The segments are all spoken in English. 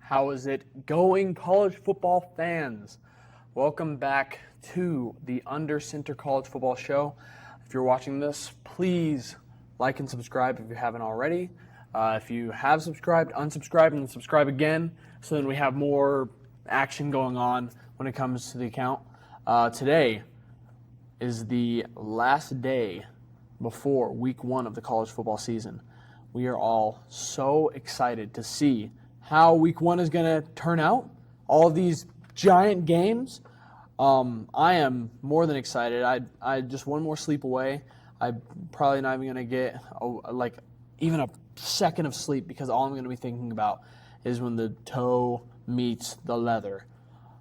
How is it going, college football fans? Welcome back to the Undercenter College Football Show. If you're watching this, please like and subscribe if you haven't already. If you have subscribed, unsubscribe and then subscribe again so then we have more action going on when it comes to the account. Today is the last day before week 1 of the college football season. We are all so excited to see how week 1 is going to turn out. All of these giant games. I am more than excited. I just one more sleep away. I'm probably not even going to get even a second of sleep because all I'm going to be thinking about is when the toe meets the leather.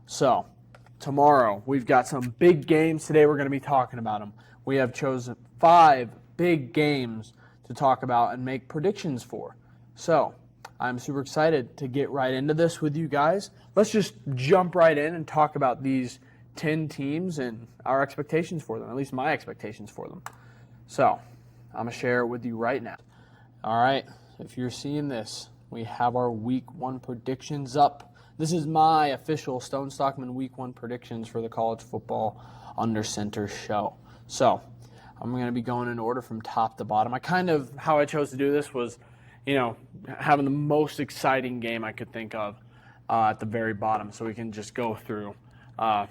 So tomorrow we've got some big games. Today we're going to be talking about them. We have chosen 5 big games to talk about and make predictions for. So I'm super excited to get right into this with you guys. Let's just jump right in and talk about these 10 teams and our expectations for them, at least my expectations for them. So I'm going to share it with you right now. All right, if you're seeing this, we have our week 1 predictions up. This is my official Stone Stockman week 1 predictions for the college football Undercenter show. So I'm going to be going in order from top to bottom. How I chose to do this was, having the most exciting game I could think of at the very bottom, so we can just go through, I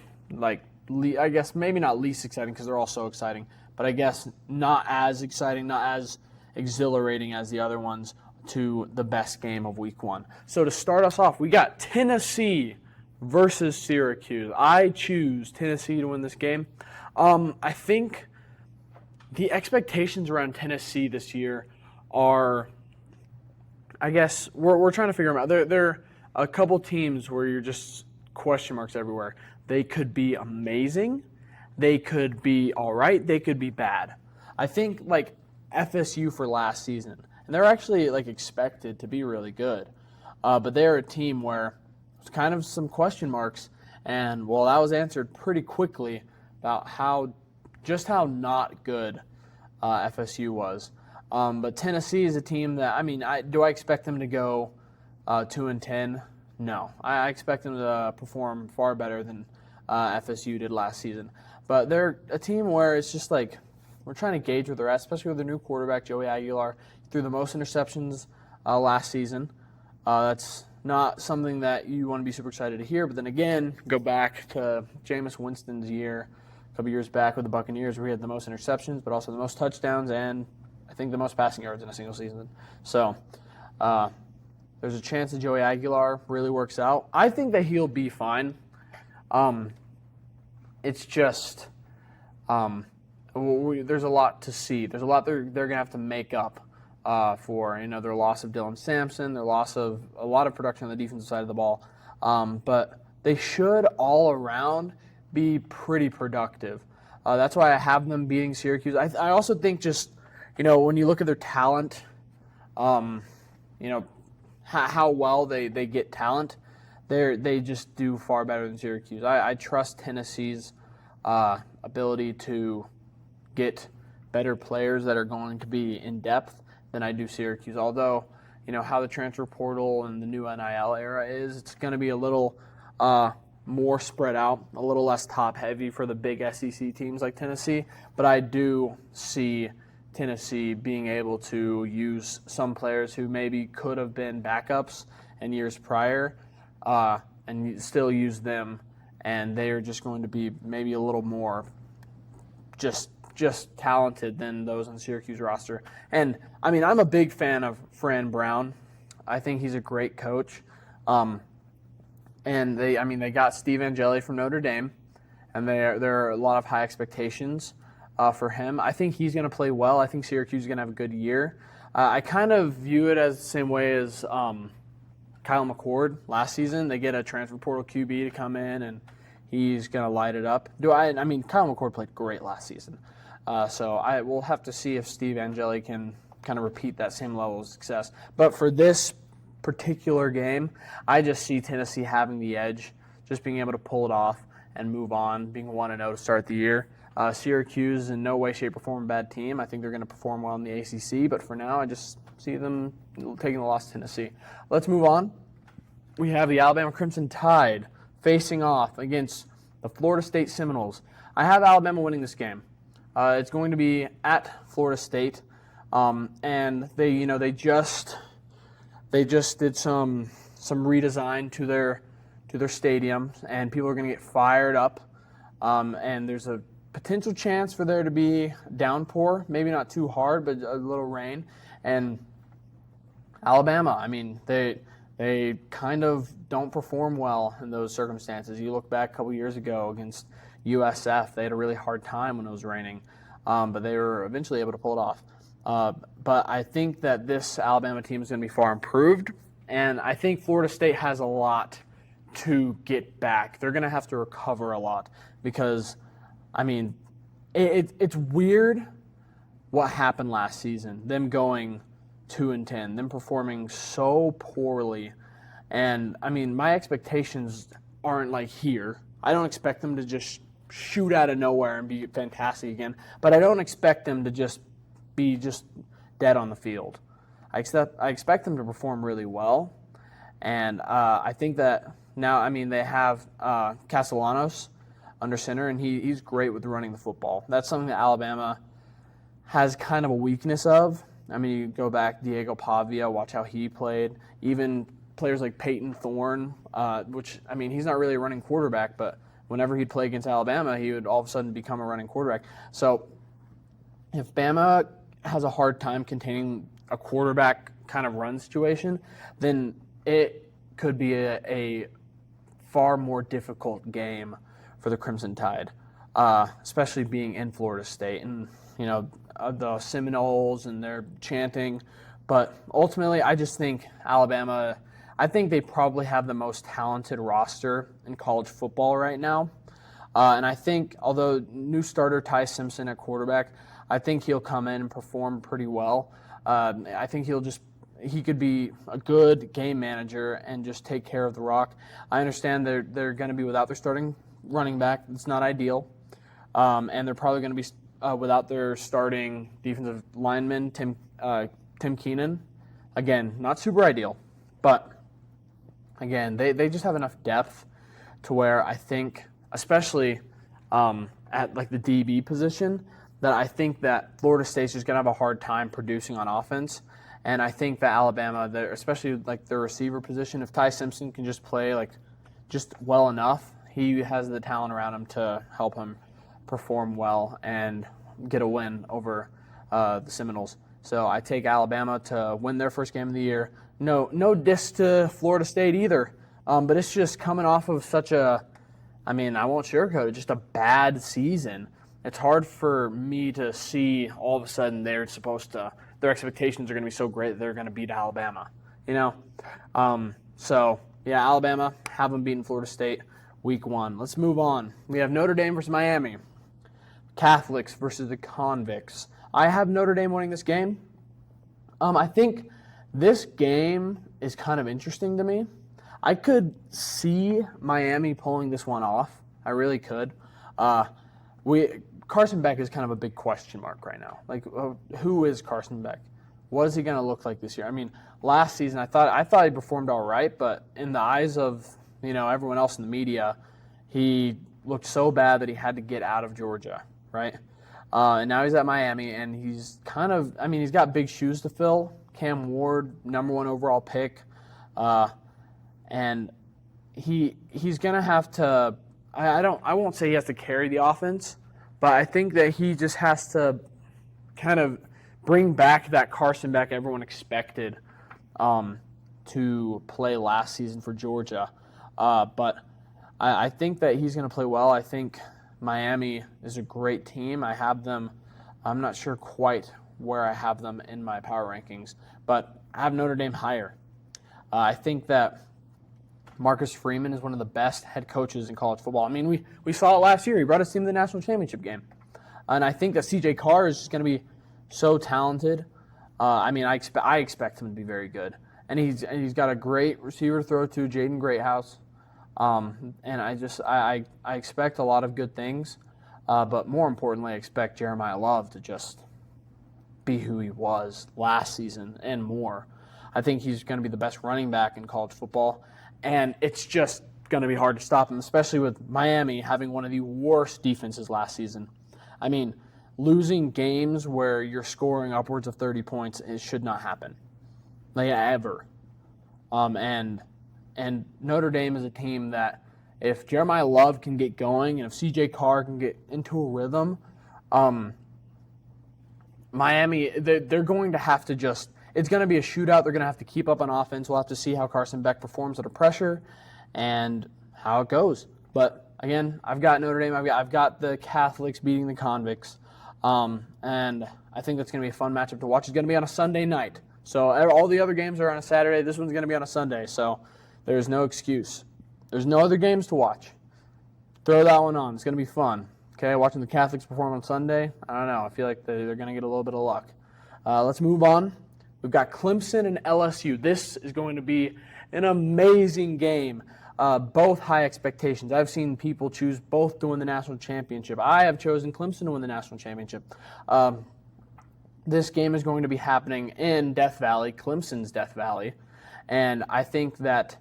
guess maybe not least exciting because they're all so exciting, but I guess not as exciting, not as exhilarating as the other ones, to the best game of week 1. So to start us off, we got Tennessee versus Syracuse. I choose Tennessee to win this game. I think the expectations around Tennessee this year are, I guess, we're trying to figure them out. There are a couple teams where you're just question marks everywhere. They could be amazing. They could be all right. They could be bad. I think like FSU for last season, and they're actually expected to be really good. But they're a team where it's kind of some question marks, and that was answered pretty quickly about how not good FSU was. But Tennessee is a team that, do I expect them to go 2-10? No. I expect them to perform far better than FSU did last season. But they're a team where it's just we're trying to gauge where they're at, especially with their new quarterback, Joey Aguilar. He threw the most interceptions last season. That's not something that you want to be super excited to hear. But then again, go back to Jameis Winston's year a couple years back with the Buccaneers, where he had the most interceptions, but also the most touchdowns and I think the most passing yards in a single season. So there's a chance that Joey Aguilar really works out. I think that he'll be fine. It's just there's a lot to see. There's a lot they're going to have to make up for their loss of Dylan Sampson, their loss of a lot of production on the defensive side of the ball. But they should all around be pretty productive. That's why I have them beating Syracuse. I also think just when you look at their talent, how well they get talent, they just do far better than Syracuse. I trust Tennessee's ability to get better players that are going to be in depth than I do Syracuse. Although, how the transfer portal and the new NIL era is, it's going to be a little more spread out, a little less top-heavy for the big SEC teams like Tennessee. But I do see Tennessee being able to use some players who maybe could have been backups in years prior and still use them, and they are just going to be maybe a little more just talented than those on the Syracuse roster. And, I'm a big fan of Fran Brown. I think he's a great coach. And they got Steve Angeli from Notre Dame, and there are a lot of high expectations for him. I think he's going to play well. I think Syracuse is going to have a good year. I kind of view it as the same way as Kyle McCord last season. They get a transfer portal QB to come in, and he's going to light it up. Kyle McCord played great last season. So I will have to see if Steve Angeli can kind of repeat that same level of success. But for this particular game, I just see Tennessee having the edge, just being able to pull it off and move on, being 1-0 to start the year. Syracuse in no way, shape, or form a bad team. I think they're going to perform well in the ACC, but for now I just see them taking the loss to Tennessee. Let's move on we have the Alabama Crimson Tide facing off against the Florida State Seminoles. I have Alabama winning this game. It's going to be at Florida State, and they just did some redesign to their stadium, and people are going to get fired up. And there's a potential chance for there to be downpour, maybe not too hard, but a little rain. And Alabama, I mean, they kind of don't perform well in those circumstances. You look back a couple years ago against USF, they had a really hard time when it was raining, but they were eventually able to pull it off. But I think that this Alabama team is going to be far improved, and I think Florida State has a lot to get back. They're going to have to recover a lot because, I mean, it's weird what happened last season, them going 2-10, them performing so poorly. And, I mean, my expectations aren't like here. I don't expect them to just shoot out of nowhere and be fantastic again, but I don't expect them to just be dead on the field. I expect them to perform really well, and I think that now, I mean, they have Castellanos under center, and he's great with running the football. That's something that Alabama has kind of a weakness of. I mean, you go back, Diego Pavia, watch how he played. Even players like Peyton Thorne, which, I mean, he's not really a running quarterback, but whenever he'd play against Alabama, he would all of a sudden become a running quarterback. So if Bama has a hard time containing a quarterback kind of run situation, then it could be a far more difficult game for the Crimson Tide, especially being in Florida State and, you know, the Seminoles and their chanting. But ultimately, I just think Alabama, I think they probably have the most talented roster in college football right now. And I think, although new starter Ty Simpson at quarterback, I think he'll come in and perform pretty well. I think he could be a good game manager and just take care of the rock. I understand they're going to be without their starting running back. It's not ideal. And they're probably going to be without their starting defensive lineman, Tim Keenan. Again, not super ideal. But, again, they just have enough depth to where I think, especially at like the DB position, that I think that Florida State's just going to have a hard time producing on offense. And I think that Alabama, especially like their receiver position, if Ty Simpson can just play like just well enough, he has the talent around him to help him perform well and get a win over the Seminoles. So I take Alabama to win their first game of the year. No diss to Florida State either, but it's just coming off of such a, I mean, I won't sugarcoat it, just a bad season. It's hard for me to see all of a sudden their expectations are going to be so great that they're going to beat Alabama, you know? So, yeah, Alabama, have them beating Florida State week 1. Let's move on. We have Notre Dame versus Miami. Catholics versus the Convicts. I have Notre Dame winning this game. I think this game is kind of interesting to me. I could see Miami pulling this one off. I really could. Carson Beck is kind of a big question mark right now. Like, who is Carson Beck? What is he going to look like this year? I mean, last season I thought he performed all right, but in the eyes of, you know, everyone else in the media, he looked so bad that he had to get out of Georgia, right? And now he's at Miami, and he's kind of, I mean, he's got big shoes to fill. Cam Ward, number 1 overall pick, and he's going to have to. I won't say he has to carry the offense, but I think that he just has to kind of bring back that Carson Beck everyone expected to play last season for Georgia. But I think that he's going to play well. I think Miami is a great team. I have them. I'm not sure quite where I have them in my power rankings, but I have Notre Dame higher. I think that Marcus Freeman is one of the best head coaches in college football. I mean, we saw it last year. He brought his team to the national championship game. And I think that C.J. Carr is just going to be so talented. I mean, I expect him to be very good. And he's got a great receiver to throw to, Jaden Greathouse. And I expect a lot of good things. But more importantly, I expect Jeremiah Love to just be who he was last season and more. I think he's going to be the best running back in college football. And it's just going to be hard to stop them, especially with Miami having one of the worst defenses last season. I mean, losing games where you're scoring upwards of 30 points, it should not happen, like ever. And Notre Dame is a team that if Jeremiah Love can get going and if C.J. Carr can get into a rhythm, Miami, they're going to have to just – it's going to be a shootout. They're going to have to keep up on offense. We'll have to see how Carson Beck performs under pressure and how it goes. But, again, I've got Notre Dame. I've got the Catholics beating the Convicts. And I think that's going to be a fun matchup to watch. It's going to be on a Sunday night. So all the other games are on a Saturday. This one's going to be on a Sunday. So there's no excuse. There's no other games to watch. Throw that one on. It's going to be fun. Okay, watching the Catholics perform on Sunday, I don't know. I feel like they're going to get a little bit of luck. Let's move on. We've got Clemson and LSU. This is going to be an amazing game. Both high expectations. I've seen people choose both to win the national championship. I have chosen Clemson to win the national championship. This game is going to be happening in Death Valley, Clemson's Death Valley, and I think that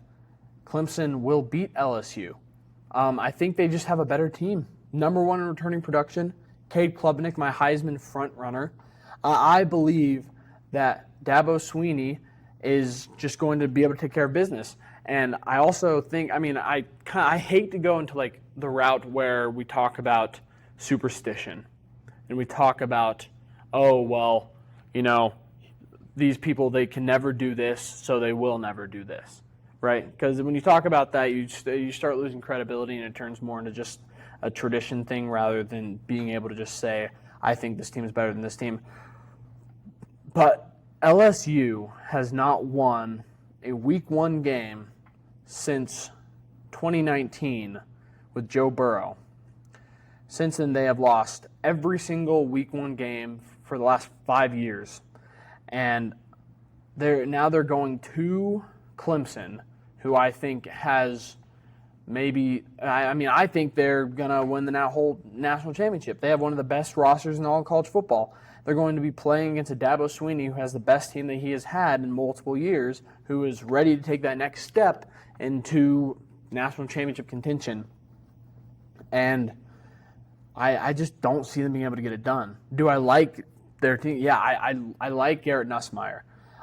Clemson will beat LSU. I think they just have a better team. Number one in returning production, Cade Klubnik, my Heisman front runner. I believe that Dabo Swinney is just going to be able to take care of business. And I also think, I hate to go into like the route where we talk about superstition and we talk about, these people, they can never do this, so they will never do this, right? Because when you talk about that, you start losing credibility and it turns more into just a tradition thing rather than being able to just say, I think this team is better than this team. But LSU has not won a Week 1 game since 2019 with Joe Burrow. Since then, they have lost every single Week 1 game for the last 5 years. And they're going to Clemson, who I think has I think they're going to win the whole national championship. They have one of the best rosters in all of college football. They're going to be playing against a Dabo Swinney who has the best team that he has had in multiple years, who is ready to take that next step into national championship contention. And I just don't see them being able to get it done. Do I like their team? Yeah, I like Garrett Nussmeier.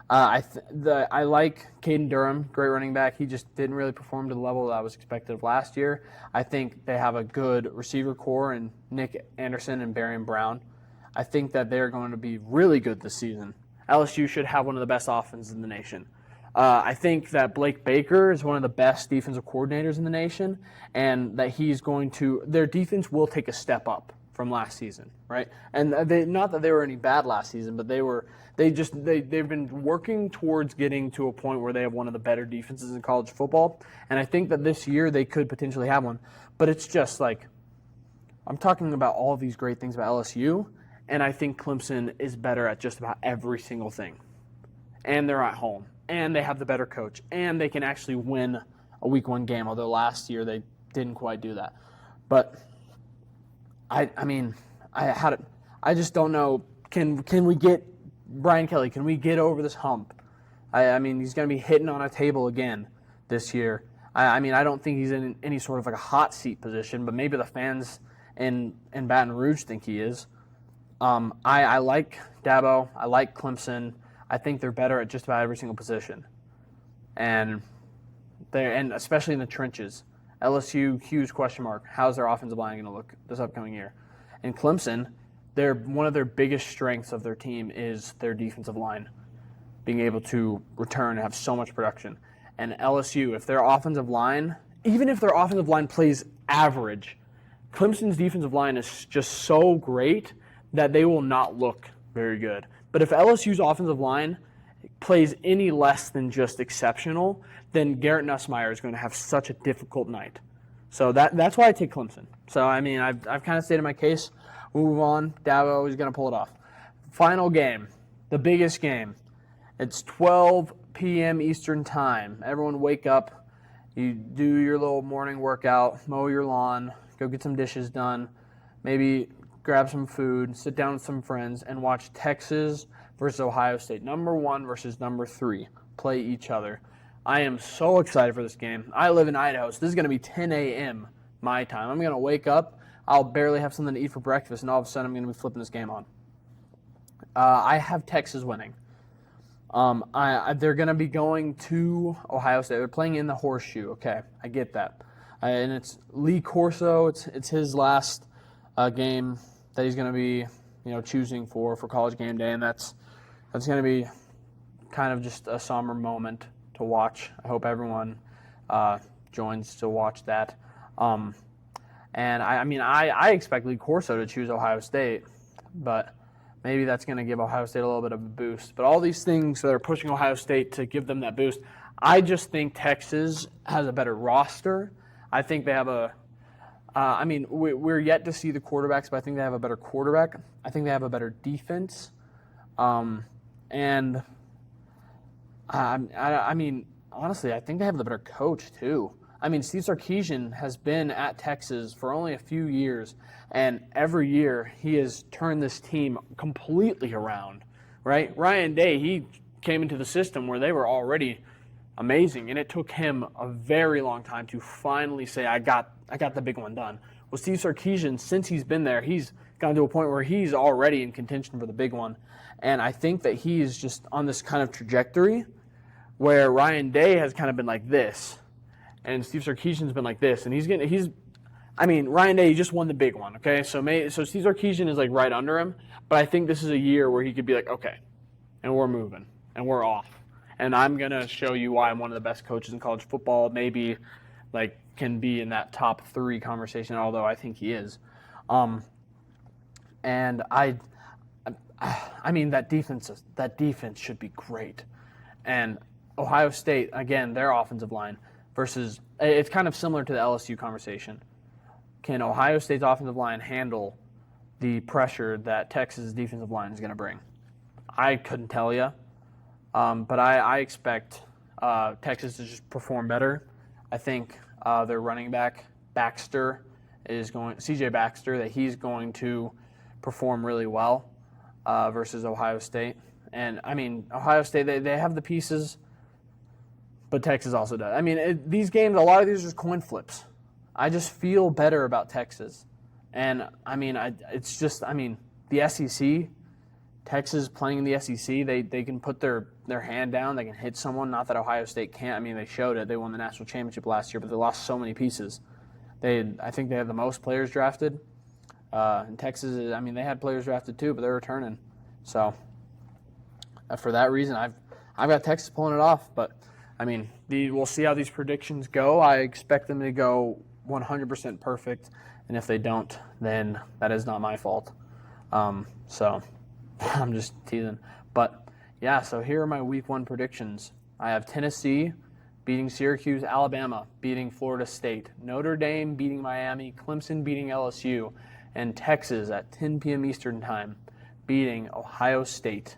I like Caden Durham, great running back. He just didn't really perform to the level that I was expected of last year. I think they have a good receiver core in Nick Anderson and Barian Brown. I think that they're going to be really good this season. LSU should have one of the best offenses in the nation. I think that Blake Baker is one of the best defensive coordinators in the nation, and that their defense will take a step up from last season, right? And not that they were any bad last season, but they've been working towards getting to a point where they have one of the better defenses in college football, and I think that this year they could potentially have one. But it's just like, I'm talking about all of these great things about LSU, and I think Clemson is better at just about every single thing. And they're at home, and they have the better coach, and they can actually win a Week 1 game, although last year they didn't quite do that. But I just don't know. Can we get Brian Kelly? Can we get over this hump? He's going to be hitting on a table again this year. I don't think he's in any sort of like a hot seat position, but maybe the fans in Baton Rouge think he is. I like Dabo. I like Clemson. I think they're better at just about every single position, and especially in the trenches. LSU, huge question mark. How's their offensive line going to look this upcoming year? And Clemson, one of their biggest strengths of their team is their defensive line, being able to return and have so much production. And LSU, if their offensive line, even if their offensive line plays average, Clemson's defensive line is just so great that they will not look very good. But if LSU's offensive line plays any less than just exceptional, then Garrett Nussmeier is going to have such a difficult night. So that's why I take Clemson. So, I've kind of stated my case. We'll move on. Dabo is going to pull it off. Final game, the biggest game. It's 12 p.m. Eastern Time. Everyone wake up. You do your little morning workout, mow your lawn, go get some dishes done, maybe grab some food, sit down with some friends, and watch Texas versus Ohio State. Number 1 versus number 3 play each other. I am so excited for this game. I live in Idaho, so this is going to be 10 a.m. my time. I'm going to wake up. I'll barely have something to eat for breakfast, and all of a sudden I'm going to be flipping this game on. I have Texas winning. They're going to be going to Ohio State. They're playing in the Horseshoe. Okay, I get that. And it's Lee Corso. It's his last game that he's going to be, choosing for College game day, and that's going to be kind of just a somber moment to watch. I hope everyone joins to watch that. And I expect Lee Corso to choose Ohio State, but maybe that's going to give Ohio State a little bit of a boost. But all these things that are pushing Ohio State to give them that boost, I just think Texas has a better roster. I think they have we're yet to see the quarterbacks, but I think they have a better quarterback. I think they have a better defense. Honestly, I think they have the better coach too. Steve Sarkisian has been at Texas for only a few years, and every year he has turned this team completely around, right? Ryan Day, he came into the system where they were already amazing, and it took him a very long time to finally say, I got the big one done. Well, Steve Sarkisian, since he's been there, he's gotten to a point where he's already in contention for the big one, and I think that he is just on this kind of trajectory where Ryan Day has kind of been like this, and Steve Sarkisian's been like this, and Ryan Day, he just won the big one, okay? So Steve Sarkisian is like right under him, but I think this is a year where he could be like, okay, and we're moving, and we're off. And I'm going to show you why I'm one of the best coaches in college football, maybe can be in that top 3 conversation, although I think he is. And that defense should be great. And Ohio State, again, their offensive line versus, it's kind of similar to the LSU conversation. Can Ohio State's offensive line handle the pressure that Texas' defensive line is going to bring? I couldn't tell you, but I expect Texas to just perform better. I think their running back, CJ Baxter, that he's going to perform really well versus Ohio State. And, Ohio State, they have the pieces, but Texas also does. These games, a lot of these are just coin flips. I just feel better about Texas. And, the SEC, Texas playing in the SEC, they can put their hand down. They can hit someone. Not that Ohio State can't. They showed it. They won the national championship last year, but they lost so many pieces. I think they have the most players drafted. And Texas, they had players drafted too, but they're returning. So for that reason, I've got Texas pulling it off. But we'll see how these predictions go. I expect them to go 100% perfect, and if they don't, then that is not my fault. So I'm just teasing. But yeah, so here are my week 1 predictions. I have Tennessee beating Syracuse, Alabama beating Florida State, Notre Dame beating Miami, Clemson beating LSU, and Texas at 10 p.m. Eastern Time beating Ohio State.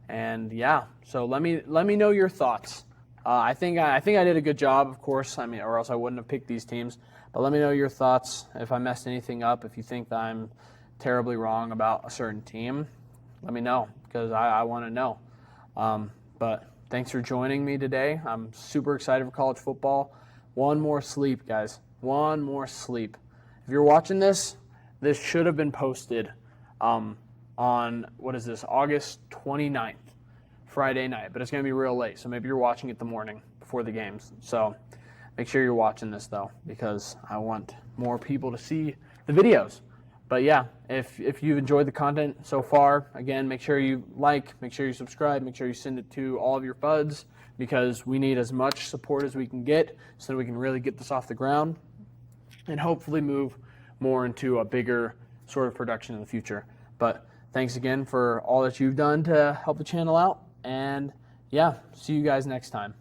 And yeah, so let me know your thoughts. I think I did a good job, of course. Or else I wouldn't have picked these teams. But let me know your thoughts. If I messed anything up, if you think that I'm terribly wrong about a certain team, let me know, because I want to know. But thanks for joining me today. I'm super excited for college football. One more sleep, guys. One more sleep. If you're watching this should have been posted on, August 29th, Friday night. But it's going to be real late, so maybe you're watching it the morning before the games. So make sure you're watching this, though, because I want more people to see the videos. But yeah, if you've enjoyed the content so far, again, make sure you like, make sure you subscribe, make sure you send it to all of your buds, because we need as much support as we can get so that we can really get this off the ground and hopefully move more into a bigger sort of production in the future. But thanks again for all that you've done to help the channel out, and yeah, see you guys next time.